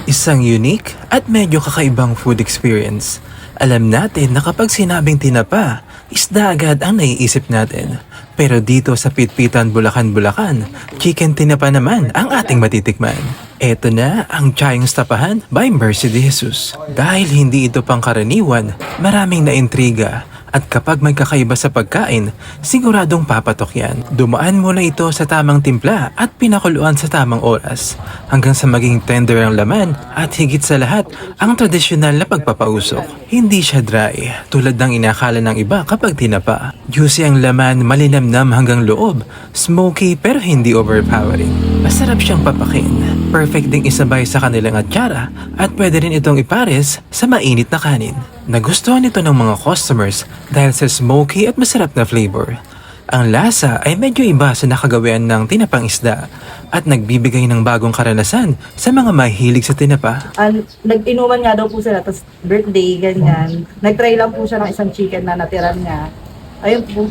Isang unique at medyo kakaibang food experience. Alam natin na kapag sinabing tinapa, isda agad ang naiisip natin. Pero dito sa Pitpitan, Bulacan, chicken tinapa naman ang ating matitikman. Eto na ang Chayong Tapahan by Mercy de Jesus. Dahil hindi ito pangkaraniwan, maraming naintriga. At kapag may kakaiba sa pagkain, siguradong papatok yan. Dumaan muna ito sa tamang timpla at pinakuluan sa tamang oras hanggang sa maging tender ang laman at higit sa lahat, ang tradisyonal na pagpapausok. Hindi siya dry, tulad ng inakala ng iba kapag tinapa. Juicy ang laman, malinamnam hanggang loob, smoky pero hindi overpowering. Masarap siyang papakin. Perfect ding isabay sa kanilang atsara at pwede rin itong ipares sa mainit na kanin. Nagustuhan ito ng mga customers dahil sa smoky at masarap na flavor. Ang lasa ay medyo iba sa nakagawian ng tinapang isda at nagbibigay ng bagong karanasan sa mga mahilig sa tinapa. Nag-inuman nga daw po sila, tapos birthday, ganyan. Nag-try lang po siya ng isang chicken na natiran niya. Ayun po,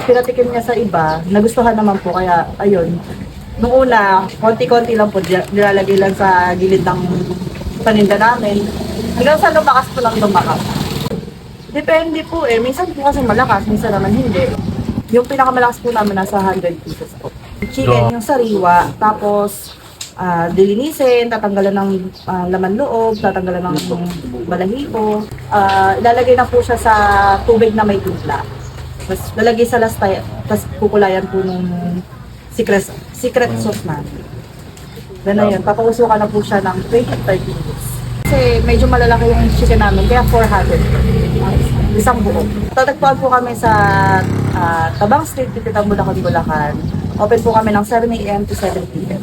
pinatikim niya sa iba, nagustuhan naman po, kaya ayun. Noong una, konti-konti lang po, nilalagay lang sa gilid ng paninda namin. Hanggang sa lumakas po lang lumakas. Depende po eh. Minsan po kasi malakas, minsan naman hindi. Yung pinakamalakas po namin nasa 100 pieces po. Chicken, yung sariwa, tapos dilinisin, tatanggalan ng laman loob, tatanggalan ng balahibo. Ilalagay na po siya sa tubig na may timpla. Tapos lalagay sa lastay, tapos kukulayan po nung secret sauce namin. Ganun yun, papausukan na po siya ng 20-30 minutes. Kasi medyo malalaki yung chicken namin, kaya 400. Isang buo. Tatagpuan po kami sa Tabang Street, Pitpitan, Bulacan. Open po kami ng 7 a.m. to 7 p.m.